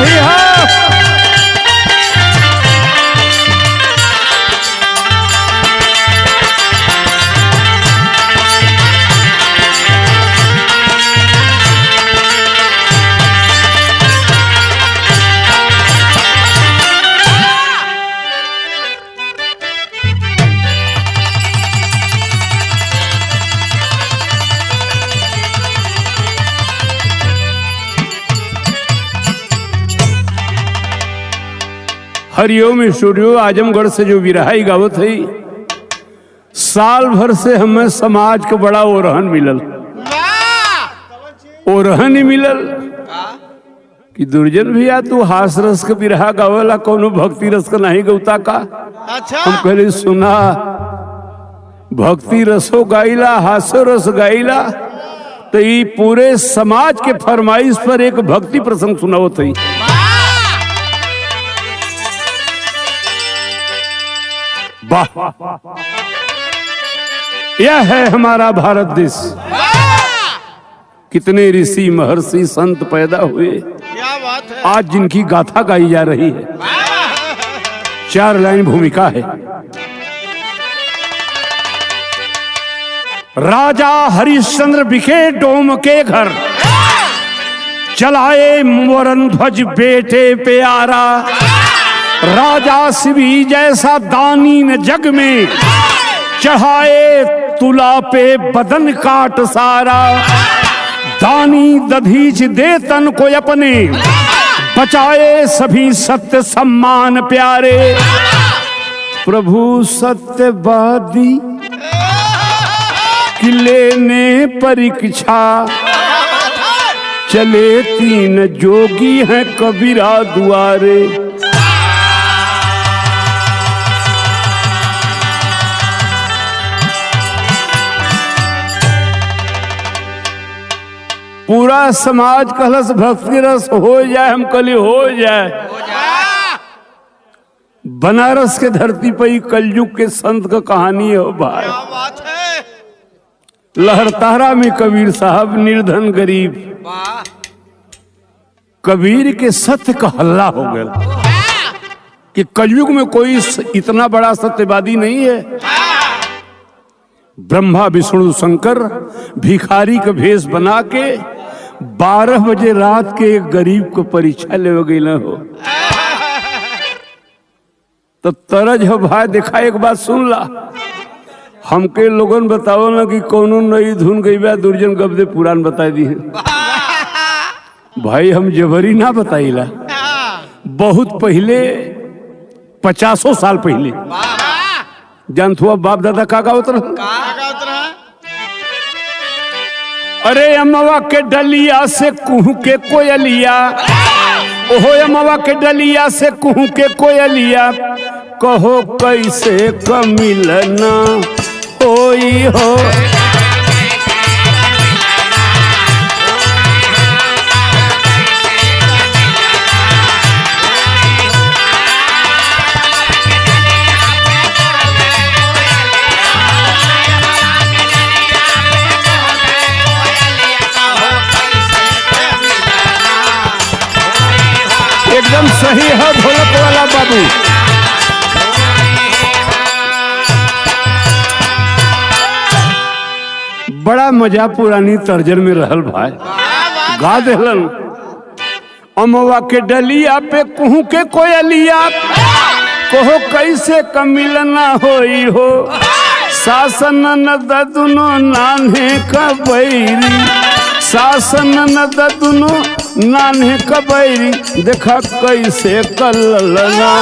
सही है। हरिओम स्टूडियो आजमगढ़ से जो विरहाई गावत है, साल भर से हमें समाज को बड़ा ओरहन मिलल, ओरहन ही मिलल कि दुर्जन भैया तू हास रस के बिरहा गावेला, कोनो भक्ति रस का नहीं गौता का। अच्छा हम कहले सुना, भक्ति रसो गाइला, हासो रस गाइला, तो ये पूरे समाज के फरमाइश पर एक भक्ति प्रसंग सुनावत है। वाह, यह है हमारा भारत देश। कितने ऋषि महर्षि संत पैदा हुए, क्या बात है। आज जिनकी गाथा गाई जा रही है। 4 लाइन भूमिका है। राजा हरिश्चंद्र बिके डोम के घर, चलाए मोरन ध्वज बेटे प्यारा। राजा शिवी जैसा दानी ने जग में, चढ़ाए तुला पे बदन काट सारा। दानी दधीच दे तन को अपने, बचाए सभी सत्य सम्मान प्यारे। प्रभु सत्यवादी कि लेने परीक्षा, चले 3 जोगी हैं कबीरा दुआरे। पूरा समाज कलश भक्ति रस हो जाए, हम कली हो जाए। बनारस के धरती पर ही कलयुग के संत का कहानी है भाई। क्या बात है। लहरतारा में कबीर साहब निर्धन गरीब, कबीर के सत्य का हल्ला हो गया कि कलयुग में कोई इतना बड़ा सत्यवादी नहीं है। ब्रह्मा विष्णु शंकर भिखारी का भेष बना के 12 बजे रात के एक गरीब को परीक्षा ले गई न हो, तो तरज हो भाई। देखा एक बात सुन ला, हमके लोगन बताओ ना कि कोनो नई धुन गई बा, दुर्जन गब्दे पुराण बता दी है भाई। हम जबरी ना बताइला, बहुत पहले 50 साल पहले जानत हुआ बाप दादा का गावत रहा। अरे अमवा के डलिया से कुहू के कोयलिया, ओहो अमवा के डलिया से कुहू के कोयलिया। कहो कैसे कमिलना होई हो, एकदम सही है ढोलक वाला बाबू। बड़ा मजा पुरानी तर्जन में रहल भाई, गा देलन। अमवा के डलिया पे कुहू के कोयलिया, कहो कैसे कमिलना होई हो। शासन नद दुनो नान्हे कबैरी, शासन नद दुनो नान्हे कबैरी। देखा कैसे कललना,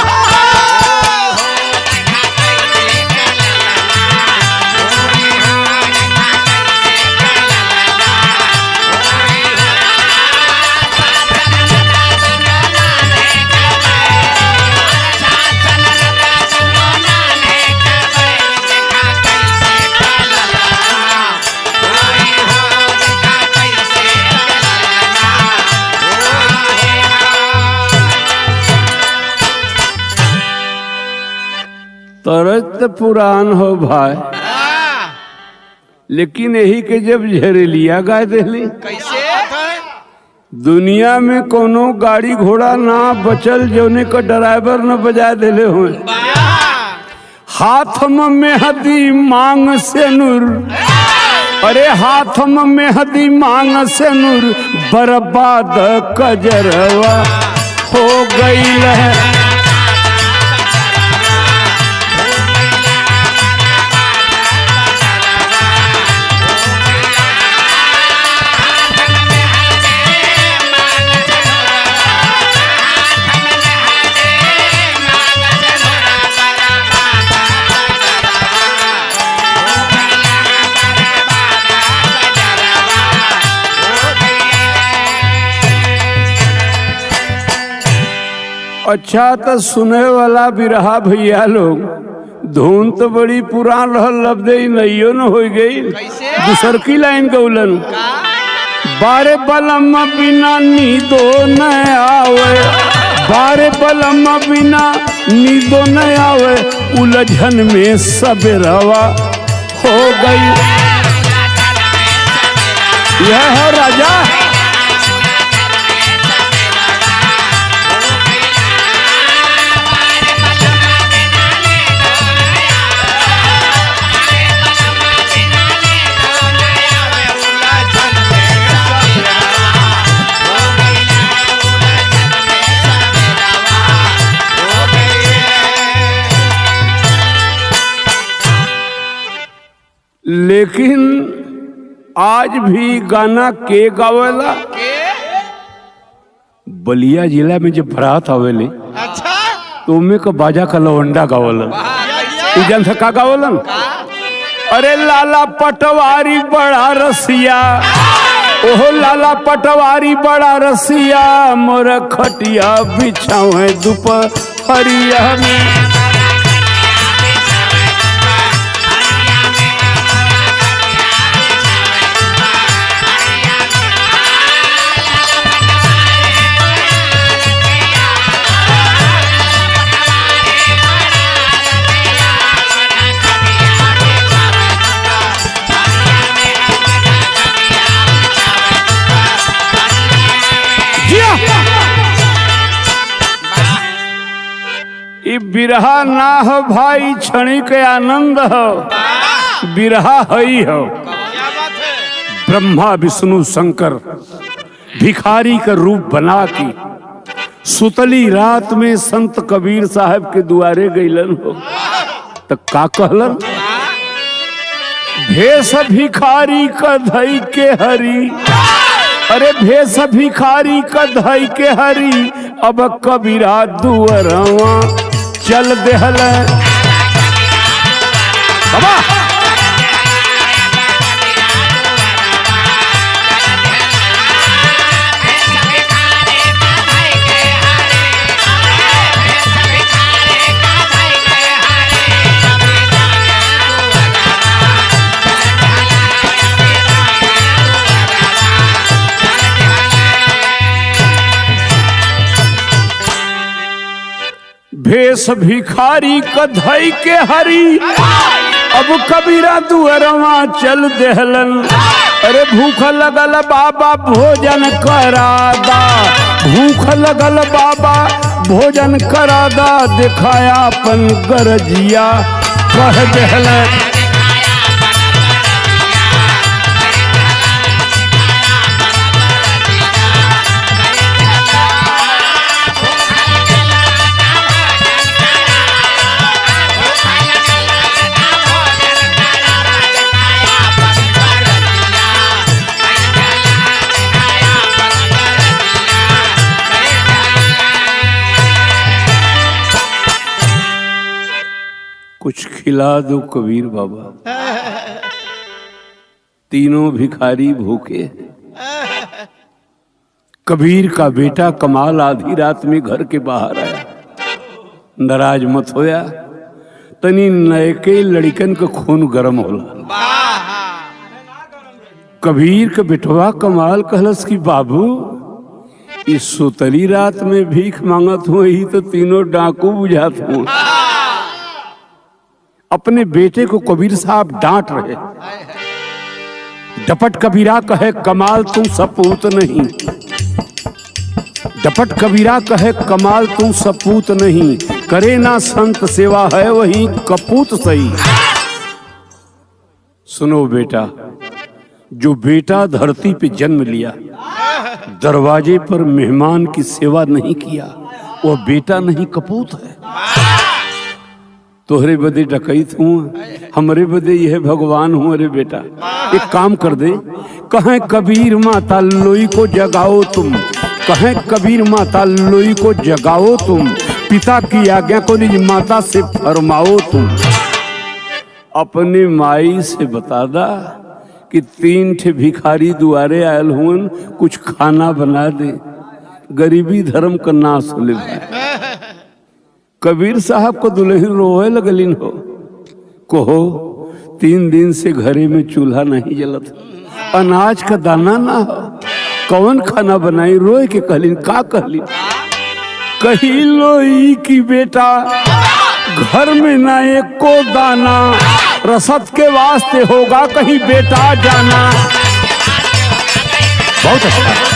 तरत पुरान हो भाई, लेकिन यही के जब झरेलिया गा देली। कैसे दुनिया में कोनो गाड़ी घोड़ा ना बचल जोने का ड्राइवर न बजा देले हुए। हाथ में मेहदी मांग से नूर, अरे हाथ में मेहदी मांग से नूर, बर्बाद कजरवा हो गई है। अच्छा तो सुने वाला बिरहा भैया लोग, धुन तो बड़ी पुरान रहल, लफ्दे नइयो न हो गई। दूसर की लाइन गौलन, बारे बलम बिना नींदो न आवे, बारे बलम बिना नींदो न आवे, उलझन में सबेरवा हो गई। यह है राजा लेकिन आज भी गाना के गावेला? बलिया जिला में जब बारात आवेले अच्छा तो उनमें का बाजा का लवंडा गावलन। उजन से का गावलन? अरे लाला पटवारी बड़ा रसिया, ओहो लाला पटवारी बड़ा रसिया, मोर खटिया बिछावे दोपहरिया में। बिरहा ना हो भाई क्षणिक आनंद हो, बिरहा हई हो। क्या बात है? ब्रह्मा विष्णु शंकर भिखारी का रूप बना की सुतली रात में संत कबीर साहब के दुआरे गईलन हो, तो का कहलन? भेष भिखारी का धई के हरी, अरे भेष भिखारी का धई के हरी, अब कबीरा दुआरवा चल देहल। बाबा भेष भिखारी कधई के हरी, अब कबीरा दुअरवा चल देहलन। अरे भूख लगल बाबा भोजन करादा, भूख लगल बाबा भोजन करादा, दिखाया अपन गरजिया कह देहलन। कुछ खिला दो कबीर बाबा। तीनों भिखारी भूखे। कबीर का बेटा कमाल आधी रात में घर के बाहर आया, नाराज मत होया, तनी नयके लड़कन का खून गरम होला। कबीर का बेटवा कमाल कहलस कि बाबू इस सुतली रात में भीख मांगत हुए ही तो तीनों डाकू बुझात हुए। अपने बेटे को कबीर साहब डांट रहे। डपट कबीरा कहे कमाल तू सपूत नहीं, टपट कबीरा कहे कमाल तू सपूत नहीं, करे ना संत सेवा है वही कपूत सही। सुनो बेटा, जो बेटा धरती पे जन्म लिया, दरवाजे पर मेहमान की सेवा नहीं किया, वो बेटा नहीं कपूत है। तोहरे बदे डकैत हूँ, हमरे बदे यह भगवान हूँ। अरे बेटा एक काम कर दे, कहें कबीर माता लोई को जगाओ तुम, कहें कबीर माता लोई को जगाओ तुम, पिता की आज्ञा को निज माता से फरमाओ तुम। अपने माई से बता दा कि 3 ठे भिखारी दुआरे आयल हुन, कुछ खाना बना दे, गरीबी धर्म का नाश हो ले। कबीर साहब को दुल्हन रोए लगलिन हो, कहो 3 दिन से घरे में चूल्हा नहीं जलत, अनाज का दाना ना हो, कौन खाना बनाई? रोए के कहलिन, का कहलिन? कही लोई की बेटा घर में ना एक को दाना, रसद के वास्ते होगा कहीं बेटा जाना। बहुत अच्छा।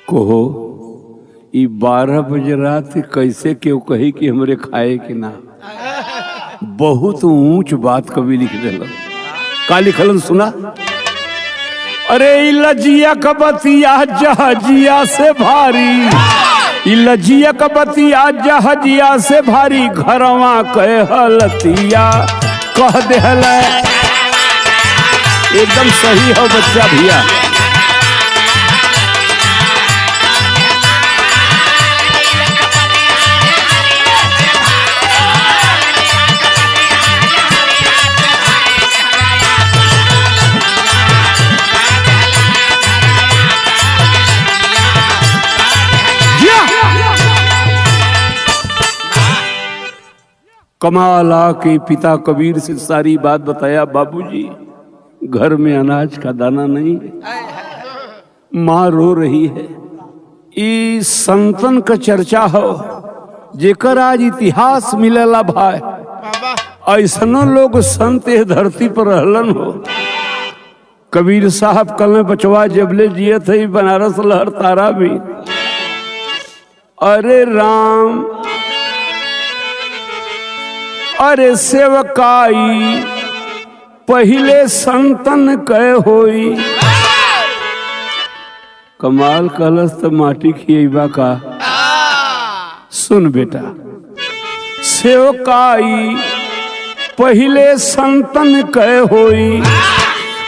कहो ई 12 बजे रात कैसे क्यों कही कि हमरे खाए कि ना? बहुत ऊंच बात कवि लिख दिल। का लिखलन सुना? अरे लजिया कबतिया जहाजिया से भारी, लजिया कबतिया जहाजिया से भारी, घरवा कह हलतिया कह देहल। एकदम सही हो बच्चा भैया। कमाल आके पिता कबीर से सारी बात बताया, बाबूजी घर में अनाज का दाना नहीं है, माँ रो रही है। ई संतन का चर्चा हो जेकर आज इतिहास मिलेला भाई, ऐसनो लोग संत धरती पर रहलन हो। कबीर साहब कल में बचवा जबले जिये थे बनारस लहर तारा भी। अरे राम अरे सेवकाई पहले संतन कह होई, कमाल कलश तो माटी खिएबा का। सुन बेटा, सेवकाई पहले संतन कह होई,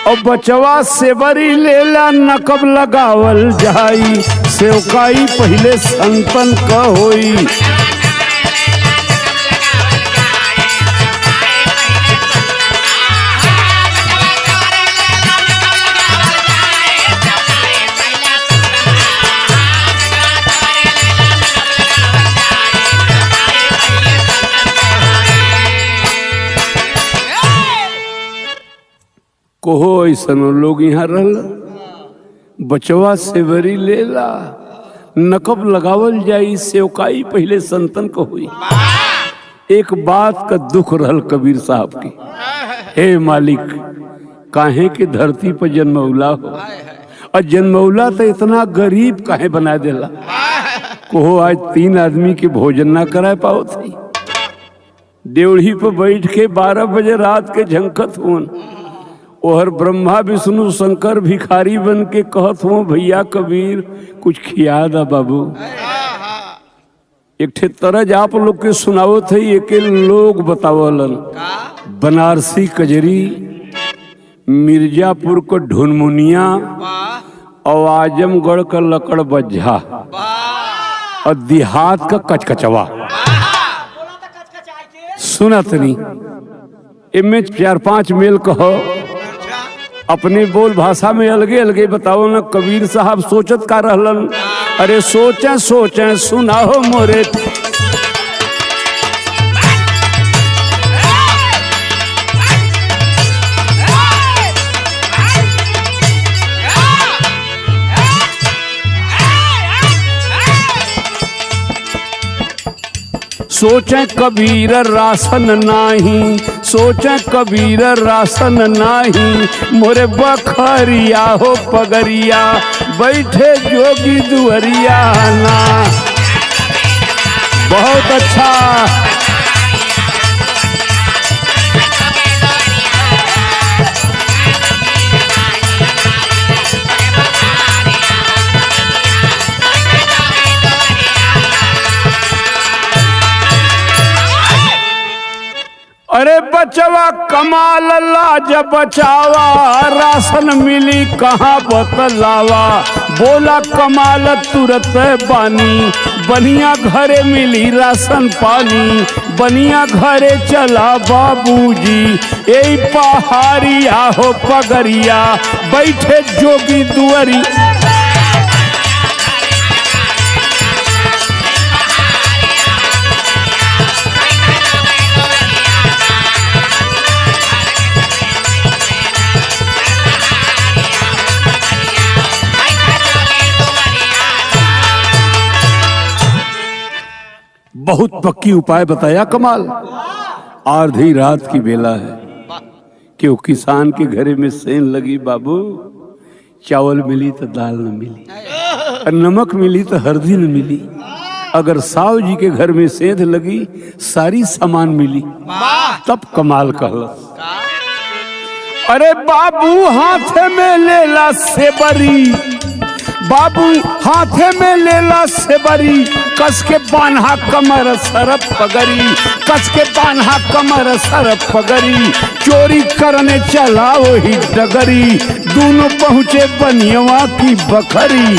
और बचवा सेवरी लेला नकब लगावल जाई, सेवकाई पहले संतन कह होई। कहो ऐसा लोग यहाँ रहल, बचवा सेवरी लेला नकब लगावल जाई, सेवकाई पहले संतन को हुई। एक बात का दुख रहल कबीर साहब की, हे मालिक काहे के धरती पर जन्मौला हो, और जन्मौला तो इतना गरीब काहे बना देला। कहो आज 3 आदमी के भोजन ना करा पाओ थी, देवड़ी पर बैठ के 12 बजे रात के झंकत हुन, और ब्रह्मा विष्णु शंकर भिखारी बन के कहत हो, भैया कबीर कुछ खिया दा बाबू। एक ठे तरज आप लोग के सुनाओ थे, एक लोग बतावलन, बनारसी कजरी, मिर्जापुर को ढुनमुनिया, और आजमगढ़ का लकड़ बज्झा, और देहात का कचकचवा। सुनत नहीं इनमें 4-5 मेल कहो, अपने बोल भाषा में अलगे अलगे बताओ ना। कबीर साहब सोचत का रहलन, अरे सोचें सोचें सुनाओ मोरे। सोचे कबीर रासन नाही, सोचे कबीर रासन नाही, मोरे बखरिया हो पगरिया बैठे जोगी दुअरिया ना। बहुत अच्छा। अरे बचवा कमाल लाज बचावा, राशन मिली कहाँ बतलावा, बोला कमाल तुरत बानी, बनिया घरे मिली राशन पानी, बनिया घरे चला बाबूजी, यही पहाड़िया हो पगरिया बैठे जोगी दुअरी। बहुत पक्की उपाय बताया कमाल। आधी रात की बेला है, क्यों किसान के घरे में सेन लगी बाबू, चावल मिली तो दाल न मिली, और नमक मिली तो हल्दी न मिली। अगर साव जी के घर में सेंध लगी, सारी सामान मिली, तब कमाल कहलस। अरे बाबू हाथे में लेला सेबरी, बाबू हाथे में लेला सेबरी, कस के बान्हा कमर सरप पगरी, कस के बान्हा कमर सरप पगरी, चोरी करने चला वही डगरी, दोनों पहुंचे बनियवा की बखरी।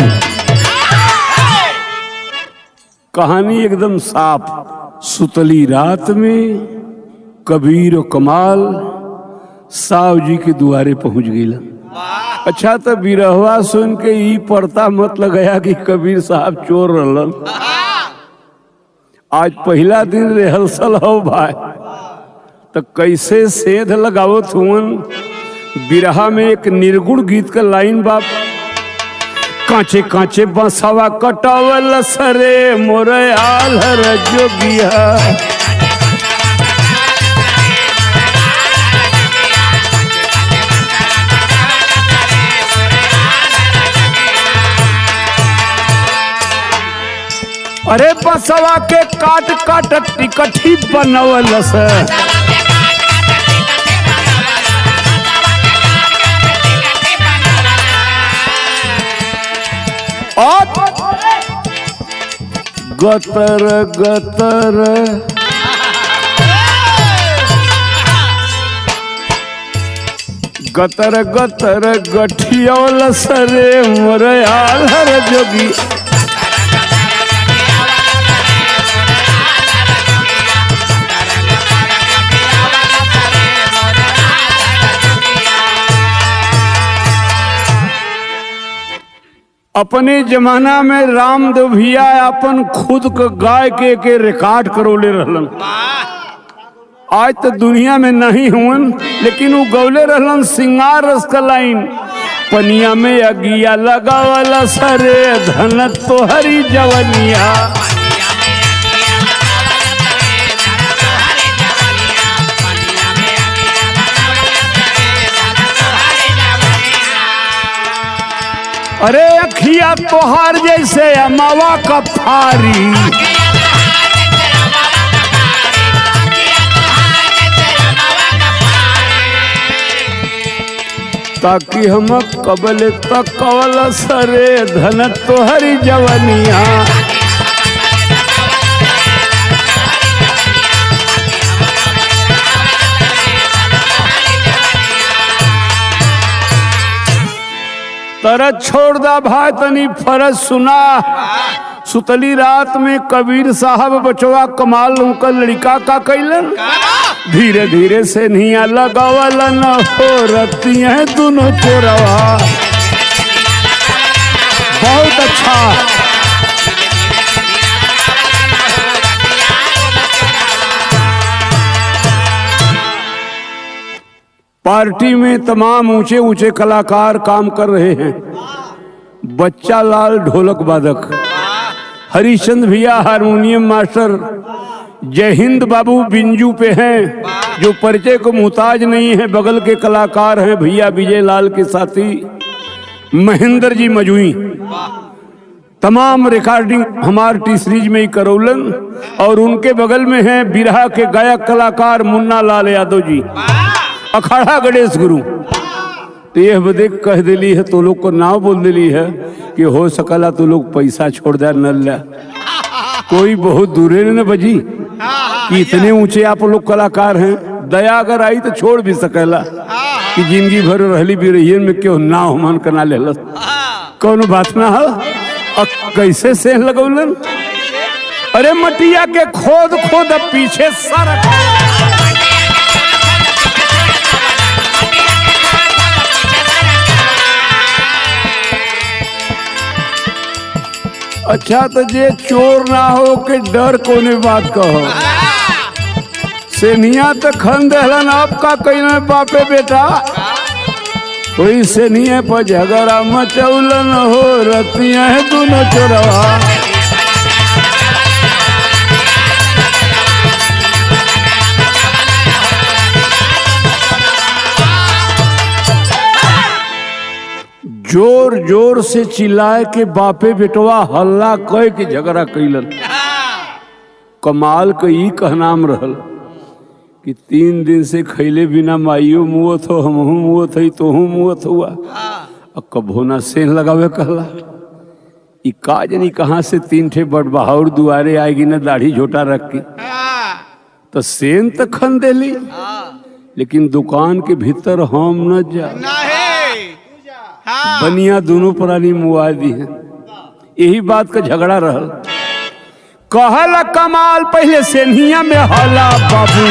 कहानी एकदम साफ। सुतली रात में कबीर और कमाल साव जी के दुआरे पहुंच गईला। अच्छा तो बिरहवा सुन के ई पड़ता मत लगाया कि कबीर साहब चोर रहलन। आज पहला दिन रिहर्सल हो भाई, तो कैसे सेध लगावत हुवन। बिरहा में एक निर्गुण गीत का लाइन बाप, कांचे कांचे बंसवा कटावल सरे मोरे आलर जोगिया। अरे बसवा के काट काट टिकठी बनवल से, गतर गतर गतर गतर गठियौल सरे मोरे आलर जोगी। अपने जमाना में रामदेव भैया अपन खुद को गाय के रिकॉर्ड करौले रहलन। आज तो दुनिया में नहीं हुवन, लेकिन वो गौले रहलन सिंगार रस का लाइन, पनिया में अगिया लगावला सरे धन तोहरी जवनिया। अरे अखिया तोहार जैसे अमावा का फारी, ताकि हम कबल तक कवल सरे धन तोहरी जवनिया। तरह छोड़ दा भाई तनी फरज सुना। सुतली रात में कबीर साहब बचवा कमाल उनका लड़का का कैलन, धीरे धीरे से निया लगावलन हो रती है दोनों चोरवा। बहुत अच्छा। पार्टी में तमाम ऊंचे ऊंचे कलाकार काम कर रहे हैं। बच्चा लाल ढोलक वादक, हरिचंद भैया हारमोनियम मास्टर, जय हिंद बाबू बिंजू पे हैं, जो परिचय को मुहताज नहीं है। बगल के कलाकार हैं भैया विजय लाल के साथी महेंद्र जी मजुई। तमाम रिकॉर्डिंग हमार टी सीरीज में ही करौलन। और उनके बगल में हैं बिरहा के गायक कलाकार मुन्ना लाल यादव जी, अखाड़ा गणेश गुरु। तो यह बदे कह दिली है, तो लोग को नाव बोल दिली है कि हो सकला तो लोग पैसा छोड़ दे न, कोई बहुत दूरे न बजी कि इतने ऊंचे आप लोग कलाकार हैं। दया अगर आई तो छोड़ भी सकेला कि जिंदगी भर रहली भी रही में क्यों ना मन कना ले कौन बात ना है। कैसे से लगौलन, अरे मटिया के खोद खोद पीछे सरक, अच्छा तो जे चोर ना हो के डर कोने बात कहो। सेनिया तो खन दहलन आपका कहीं बापे बेटा, कोई सेनिया पर झगड़ा मचौलन हो रतिया है दोनों चोरवा। जोर जोर से चिल्लाए के बापे बेटवा हल्ला कह के झगड़ा कैलन। कमाल का ई कहनाम रहल कि 3 दिन से खैले बिना माइयो मुवत हो, हमहू मुवत है, तोहू मुवत हुआ, अब कभो ना सेन लगावे कहला। ई का जानी कहाँ से 3 ठे बड़बहाउर दुआरे आएगी ना दाढ़ी झोटा रख के, तो सेन तो खन देली, लेकिन दुकान के भीतर हम न जा, बनिया दोनों प्राणी मुआ दी है। यही बात का झगड़ा रहल। कहला कमाल पहले सेनिया में हला बाबू,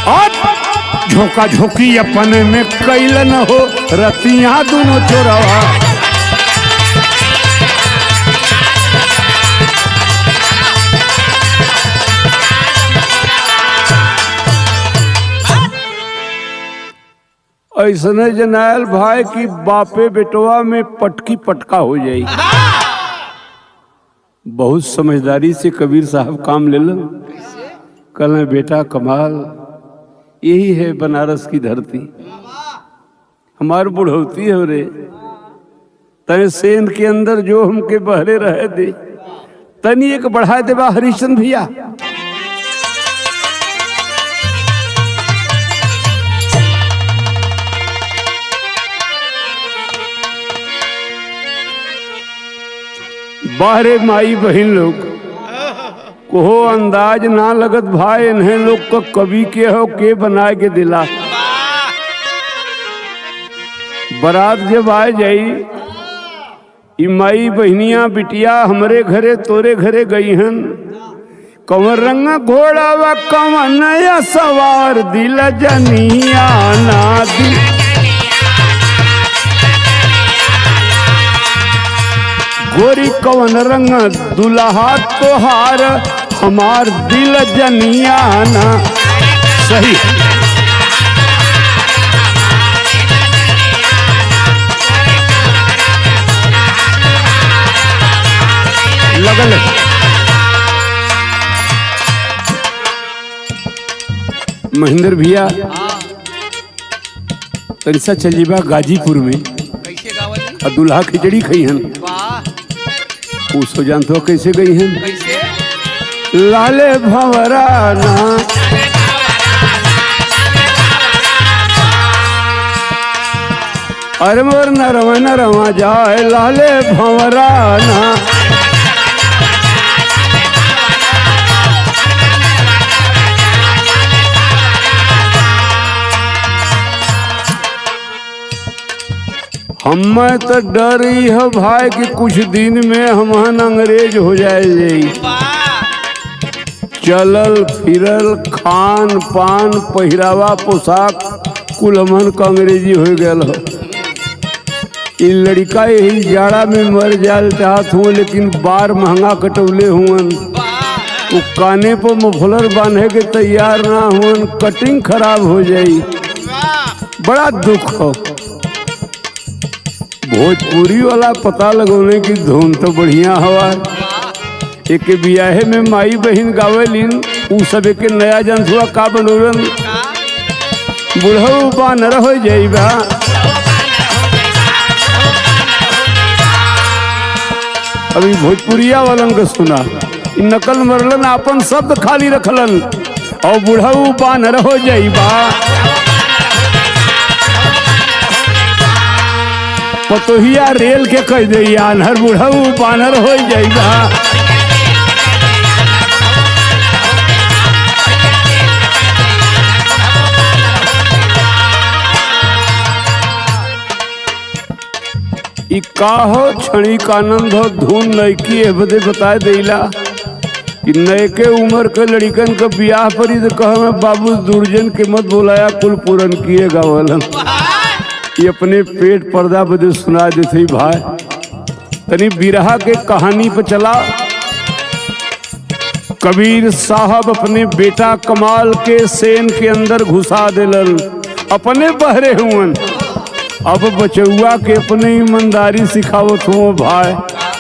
और झोंका झोंकी अपने में कैलन हो रतिया दोनों चोरवा। ऐसने जनायल भाई की बापे बेटवा में पटकी पटका हो जाई। बहुत समझदारी से कबीर साहब काम ले लो। कल बेटा कमाल, यही है बनारस की धरती, हमार बुढ़ौती है रे। तय सेन के अंदर जो हमके बहरे रहे दे, तनी एक बढ़ा दे बा हरिचंद भैया। बाहरे माई बहन लोग कोहो अंदाज ना लगत भाई, इन्हें लोग को कवि के हो के बना के दिला। बारात जब आ जाई, ई माई बहनिया बिटिया हमरे घरे तोरे घरे गई हन। कंवर रंग घोड़ा व कंवन या सवार दिल जनिया ना दी, गोरी कवन रंग दुल्हा तोहार हमार दिल जनिया ना। सही लगल। महेंद्र भैया तनिसा चलीबा गाजीपुर में, और दुल्हा खिचड़ी खई हन। पूछो जानते हो कैसे गई हैं? लाले भंवरा ना, अरे मोर नरवा नरवा जाए लाले भंवरा ना। हमें तो डर ही है भाई कि कुछ दिन में हमहन अंग्रेज हो जाए। चलल फिरल खान पान पहिरावा पोशाक कुल हमन का अंग्रेजी हो गया हो। इ लड़का यही जाड़ा में मर जाल चाहत हुआ, लेकिन बार महंगा कटौले हुअन। वो काने पर मफलर बांधे के तैयार ना हुअन, कटिंग खराब हो जाई। बड़ा दुख हो। भोजपुरी वाला पता लगौने की धुन तो बढ़िया हवा। एक बियाहे में माई बहन गावेलिन, उ सब एक नया जनसुआ का बनोरन, बुढ़ऊ बानर हो जाइबा। अभी भोजपुरिया वालन के सुना, नकल मरलन अपन शब्द खाली रखलन, और बुढ़ऊ बानर हो जाइबा। पतोहिया रेल के कह दे आनहर, बुढ़ऊ बानर हो जाइबा। ई का हो क्षणिक आनंद हो, धुन नयकी है बदे बताए देला कि नयके उम्र के लड़िकन का ब्याह परी तो कह मैं बाबू दुर्जन के मत बोलाया, कुल पूरन किए गावलन। ये अपने पेट पर्दा बदे सुना देते भाई। तनी बिरहा के कहानी पे चला। कबीर साहब अपने बेटा कमाल के सेन के अंदर घुसा दिलन, अपने बहरे हुवन। अब बचुआ के अपने ईमानदारी सिखावत हो भाई।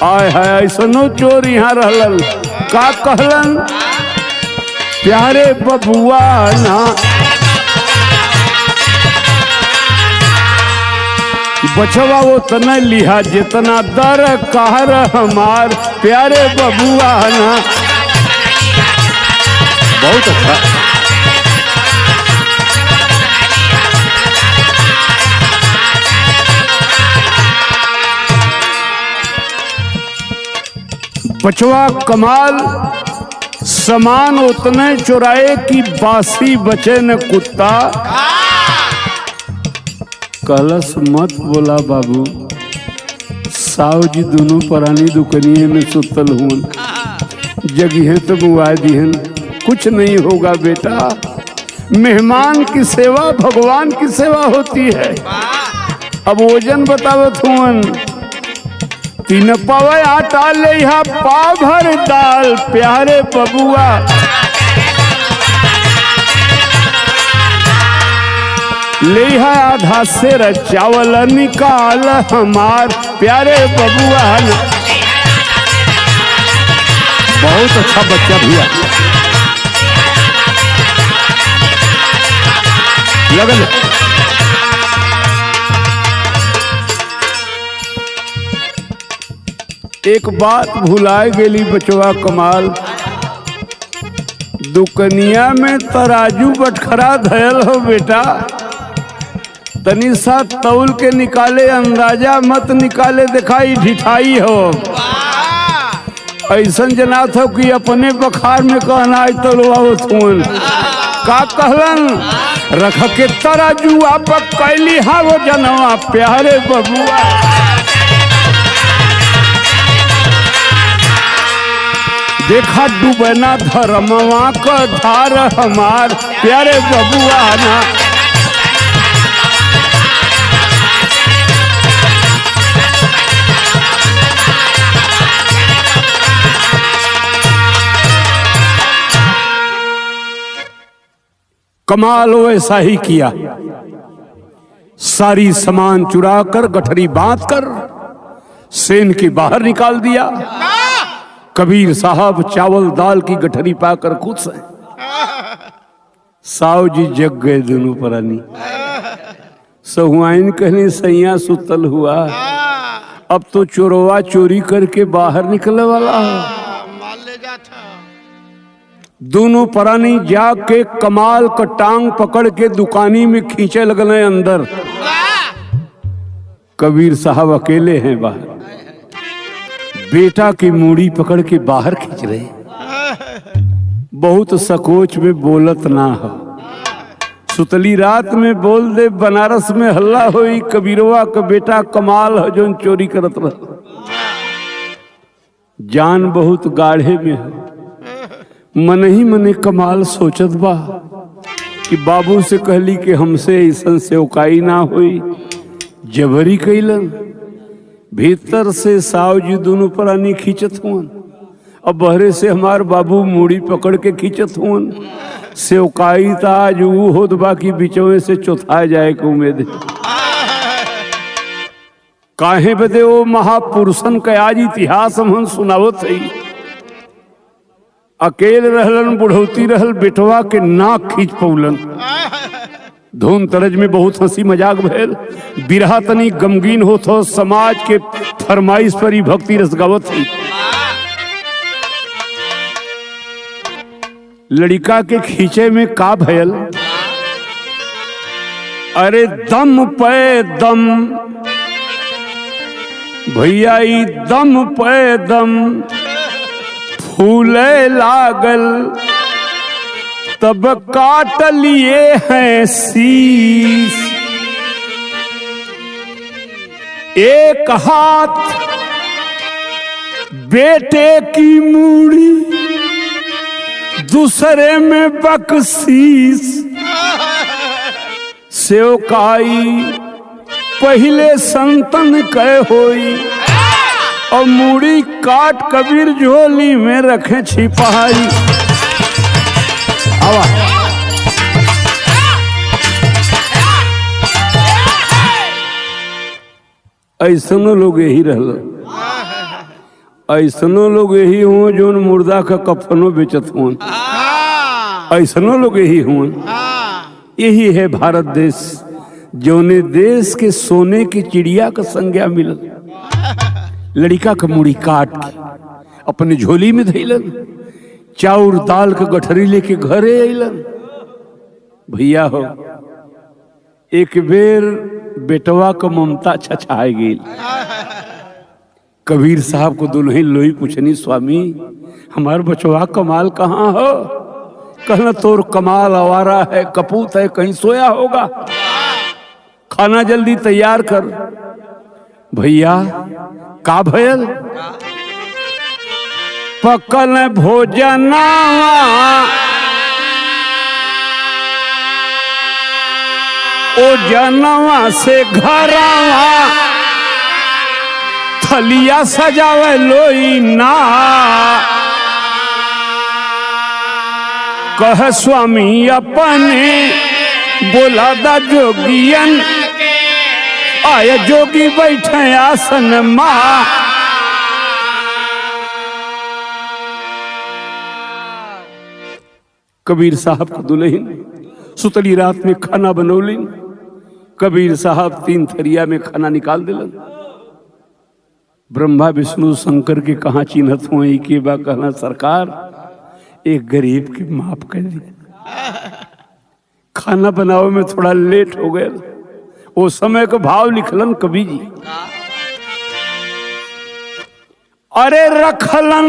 आय हाय ऐसनो चोर यहाँ रहलन, का कहलन, प्यारे बबुआ ना बचवा वो तना लिहा जितना दर कहर हमार, प्यारे बबुआ ना। बहुत अच्छा। बचवा कमाल समान उतने चुराए की बासी बचे न कुत्ता। कलश मत बोला बाबू, साव जी दोनों परानी दुकनिए में सुतल हुन, जगह तो बुआ दिहन, कुछ नहीं होगा बेटा। मेहमान की सेवा भगवान की सेवा होती है। अब वजन बतावत हुन, 3 पाव आटा ले पाव भर दाल, प्यारे बबुआ ले आधा सेर चावल निकाल हमार, प्यारे बबुआ। बहुत अच्छा बच्चा भैया लगल। एक बात भुलाए गेली बचवा कमाल, दुकनिया में तराजू बटखरा धयल हो बेटा, तनी सा तौल के निकाले, अंदाजा मत निकाले दिखाई ढिठाई हो। ऐसन जनात हो कि अपने बखार में कहना तोलवान का कहलन, रख के तराजू आप कैली हा वो जनवा, प्यारे बबुआ। देखा डूबना धर्मवा का धार हमार, प्यारे बबुआ ना। कमाल वैसा ही किया, सारी सामान चुरा कर गठरी बांध कर सेन के बाहर निकाल दिया। कबीर साहब चावल दाल की गठरी पाकर खुश है। साव जी जग गए दोनों परानी, सहुआइन कहने सैया सुतल हुआ, अब तो चोरवा चोरी करके बाहर निकलने वाला है। दोनों परानी जाके कमाल का टांग पकड़ के दुकानी में खींचे लगने अंदर। कबीर साहब अकेले हैं बाहर, बेटा की मूड़ी पकड़ के बाहर खींच रहे। बहुत सकोच में बोलत ना हो, सुतली रात में बोल दे बनारस में हल्ला होई, कबीरवा का बेटा कमाल हो जो चोरी करत रह। जान बहुत गाढ़े में है। मन ही मने कमाल सोचत बा कि बाबू से कहली कि हमसे ऐसा सेवकाई ना हुई, जबरी कैलन। भीतर से साव जी दोनों परानी खींचत हुन, अब बहरे से हमार बाबू मूड़ी पकड़ के खींचत हुन। सेवकाई तो आज वो होत बा कि बिचवे से चौथा जाए के उम्मीद है। काहे बदे वो महापुरुषन के आज इतिहास हम सुनावत है। अकेले रहलन, बुढ़ौती रहल, बेटवा के नाक खींच पौलन। धूम तरज में बहुत हंसी मजाक भैल। बिरहा तनी गमगीन होत हो, समाज के फरमाइश पर ही भक्ति रस गावत है। लड़का के खींचे में का भयल, अरे दम पे दम भैया, ई दम पे दम फूले लागल, तब काट लिए हैं शीश। एक हाथ बेटे की मूड़ी, दूसरे में बख्शीश। सेवकाई पहले संतन कह होई, और मूड़ी काट कबीर झोली में रखे छिपाई। आवा ऐसनो लोग यही रहल, ऐसनो लोग यही हुआ जो मुर्दा का कफनो बेचत हुआ, ऐसनो लोग यही हुआ। यही है भारत देश, जोने देश के सोने की चिड़िया का संज्ञा मिलल। लड़का का मुड़ी काट के अपने झोली में धैलन, चाउर दाल के गठरी लेके घरे अलन। भैया हो, एक बेर बेटवा का ममता छछाए गई। कबीर साहब को दुल्हन लोई पूछनी, स्वामी हमार बचवा कमाल कहाँ हो? कहना तोर कमाल आवारा है, कपूत है, कहीं सोया होगा, खाना जल्दी तैयार कर। भैया का भयल? पकल भोजना ओ जनवा से घरवा, थलिया सजावे लोई ना। कह स्वामी अपने बोला दा जोगियन, आया जोगी बैठे आसन माँ। कबीर साहब को दुल्हन सुतली रात में खाना बनौलिन। कबीर साहब 3 थरिया में खाना निकाल दिलन। ब्रह्मा विष्णु शंकर के कहाँ चिन्हत हुए के बा, कहना सरकार एक गरीब के माफ कर दिया, खाना बनावे में थोड़ा लेट हो गया। वो समय का भाव लिखलन कवि जी, अरे रखलन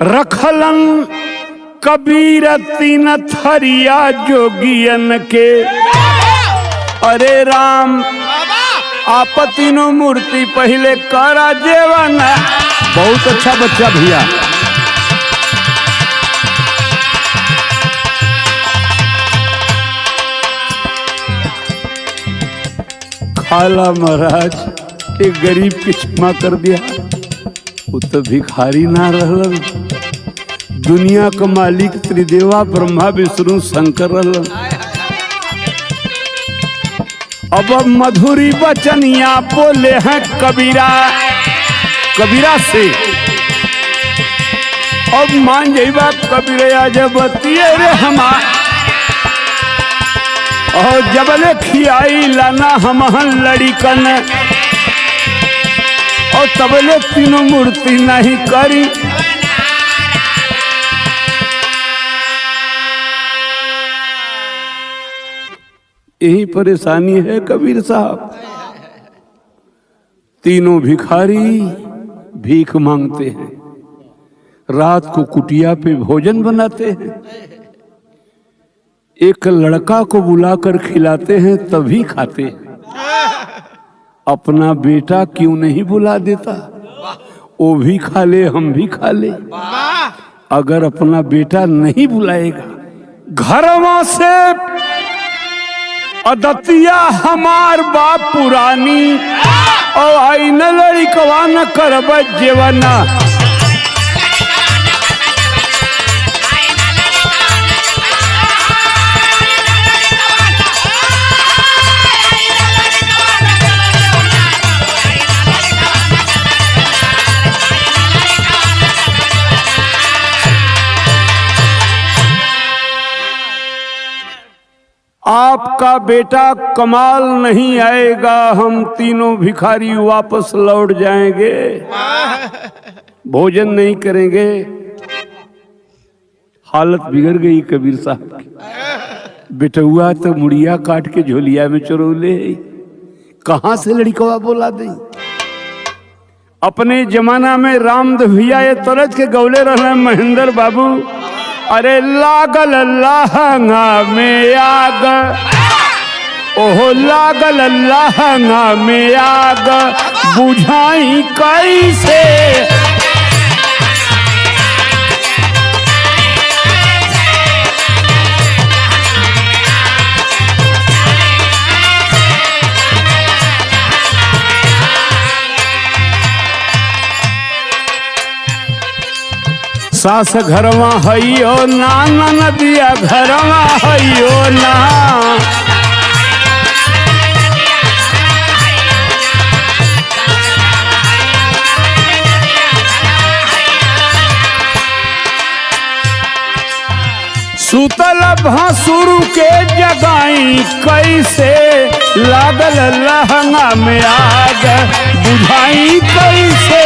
रखलन कबीर 3 थरिया जोगियन के। अरे राम आप तीनों मूर्ति पहले करा जेवन। बहुत अच्छा बच्चा भैया। खाला महाराज एक गरीब के क्षमा कर दिया, वो तो भिखारी ना रहलन, दुनिया का मालिक त्रिदेवा ब्रह्मा विष्णु शंकर रहलन। अब मधुरी बचनिया बोले हैं कबीरा, कबीरा से अब मान जाइबा कबीरा जब बतिए रे हमार, और जबले खियाई लाना हमहन लड़िकन, और तबले तीनों मूर्ति नहीं करी। यही परेशानी है कबीर साहब। तीनों भिखारी भीख मांगते हैं, रात को कुटिया पे भोजन बनाते हैं, एक लड़का को बुलाकर खिलाते हैं तभी खाते हैं। अपना बेटा क्यों नहीं बुला देता? वो भी खा ले, हम भी खा ले। अगर अपना बेटा नहीं बुलाएगा, घरवा से अदतिया हमार बाप पुरानी, और आई न लड़िकवा न करब जेवना। आपका बेटा कमाल नहीं आएगा, हम तीनों भिखारी वापस लौट जाएंगे, भोजन नहीं करेंगे। हालत बिगड़ गई कबीर साहब की। बेटुआ तो मुड़िया काट के झोलिया में चुरौले, कहां से लड़कवा बोला दे। अपने जमाना में रामदेव भैया ये तरज के गौले रहे महेंद्र बाबू, अरे लागल लहंगा में आग, ओहो लागल लहंगा में आग, बुझाई कैसे। सास घरवा हइयो ना, नदिया घरवा हइयो ना, सुतल भसुर के जगाई कैसे, लागल लहंगा में आग, बुझाई कैसे।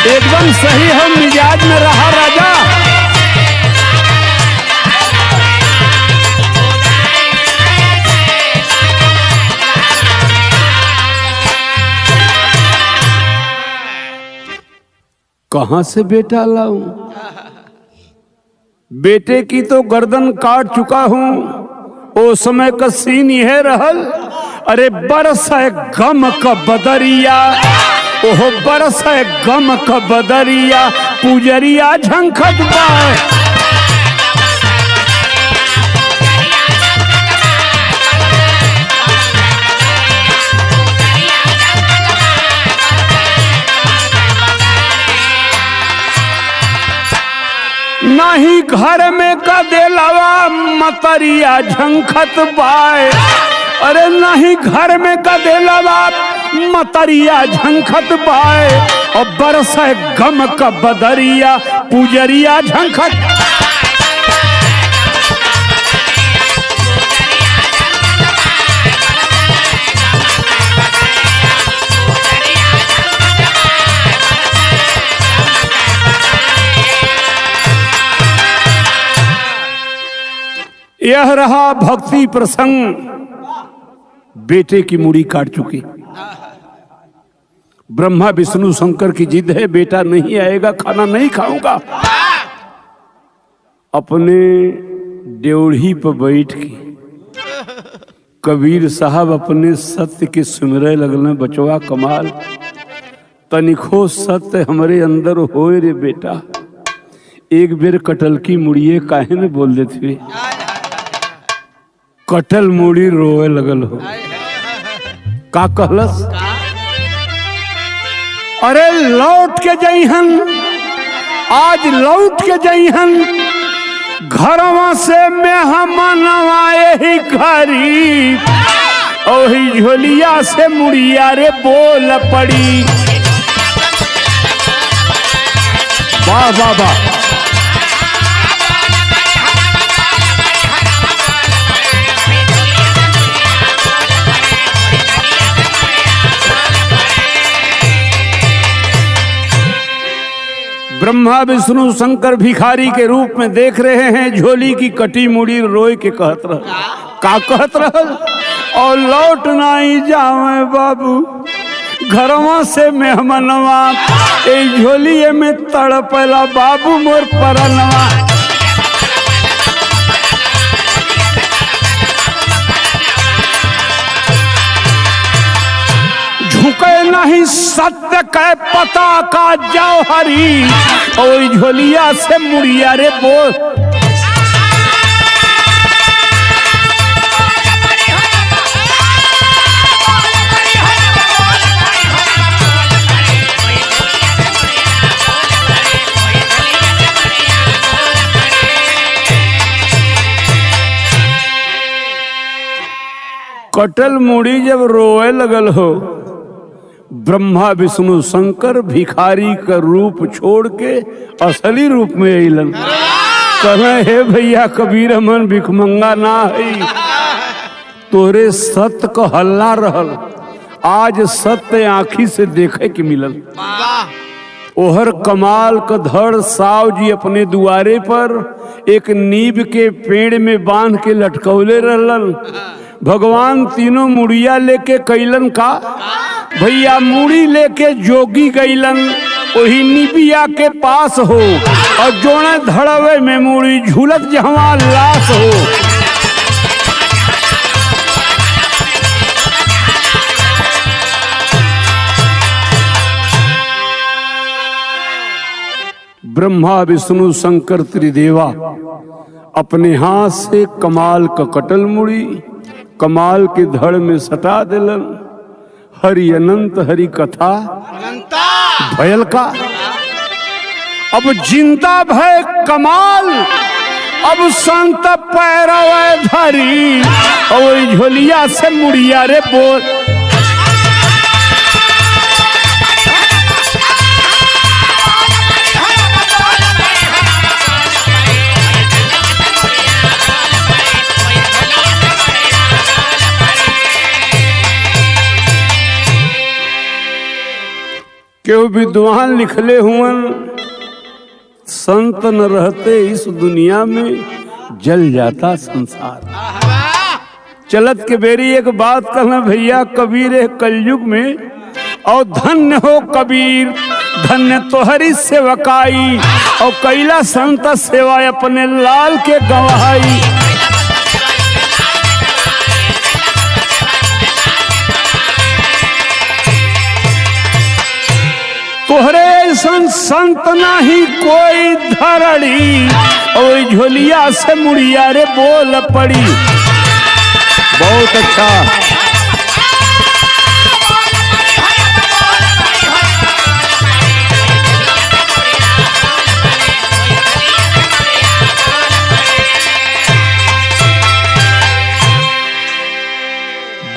एकदम सही हम मिजाज में रहा राजा। कहां से बेटा लाऊं, बेटे की तो गर्दन काट चुका हूं, ओ समय का सीन यह रहल। अरे बरस है गम का बदरिया, ओहो बरस है गम का बदरिया, पुजरिया झंखट बाय। नहीं घर में का देलवा मतरिया झंखत बाय, अरे नहीं घर में का देलवा मतरिया झंखत बाय, और बरस गम का बदरिया, पुजरिया झंखत। यह रहा भक्ति प्रसंग। बेटे की मुड़ी काट चुकी, ब्रह्मा विष्णु शंकर की जिद है, बेटा नहीं आएगा, खाना नहीं खाऊंगा। अपने ड्योढ़ी पर बैठ के कबीर साहब अपने सत्य के सुमिरे लगने, बचवा कमाल तनिखो सत्य हमरे अंदर होए रे बेटा, एक बेर कटल की मुड़िए काहे में बोल देते, कटल मुड़ी रोए लगल हो। का कहलस, अरे लौट के जइहन, आज लौट के जइहन, घरवा से मेहमानवा ही घरी, ओही झोलिया से मुड़िया रे बोल पड़ी। वाह वाह वाह। ब्रह्मा विष्णु शंकर भिखारी के रूप में देख रहे हैं, झोली की कटी मुड़ी रोए के कहत रह, का कहत रहल, और लौट नहीं जावे बाबू, घरवा से मेहमानवा, ए झोलिए में तड़पला बाबू मोर परनवा। झुके नहीं सत्य के पता का जौहरी, और झोलिया से मुड़िया रे बोल। कटल मुड़ी जब रोए लगल हो, ब्रह्मा विष्णु शंकर भिखारी का रूप छोड़ के असली रूप में अइलन। कहे हे भैया कबीर हमन भिखमंगा ना है, तोरे सत्य को हल्ला रहल, आज सत्य आँखी से देखे के मिलल। वाह ओहर कमाल का धड़ साव जी अपने दुआरे पर एक नीब के पेड़ में बांध के लटकौले रहलन। भगवान तीनों मुड़िया लेके कैलन का भैया, मुड़ी लेके जोगी गैलन वही निबिया के पास हो, और जोने धड़वे में मुड़ी झूलत जहाँ लाश हो। ब्रह्मा विष्णु शंकर त्रिदेवा अपने हाथ से कमाल का कटल मुड़ी कमाल के धड़ में सटा दिलन। हरि अनंत हरि कथा अनंता भयल का अब जिंदा भय कमाल, अब संत पैरव धरी और झोलिया से मुड़िया रे बोल। क्यों विद्वान लिखले हुवन, संत न रहते इस दुनिया में जल जाता संसार। चलत के बेरी एक बात कहना भैया, कबीर है कलयुग में, और धन्य हो कबीर धन्य तोहरी सेवकाई, और कैला संत सेवा अपने लाल के गवाही। तोहरे ऐसन संत नहीं कोई धरड़ी, और झोलिया से मुड़िया रे बोल पड़ी। बहुत अच्छा।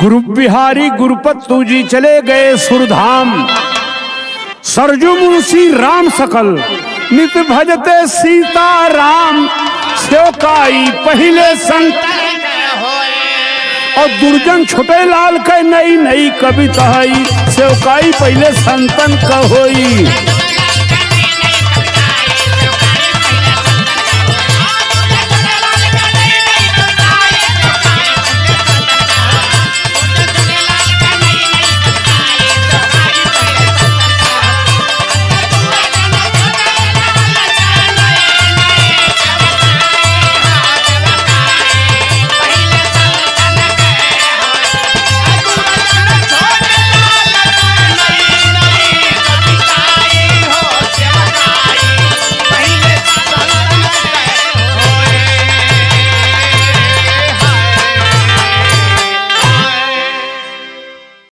गुरु बिहारी गुरुपत्तू जी चले गए सुरधाम, सरजू मुंशी राम सकल नित भजते सीता राम, सेवकाई पहले संत और दुर्जन छोटे लाल के नई नई कविता, सेवकाई पहले संतन का होई।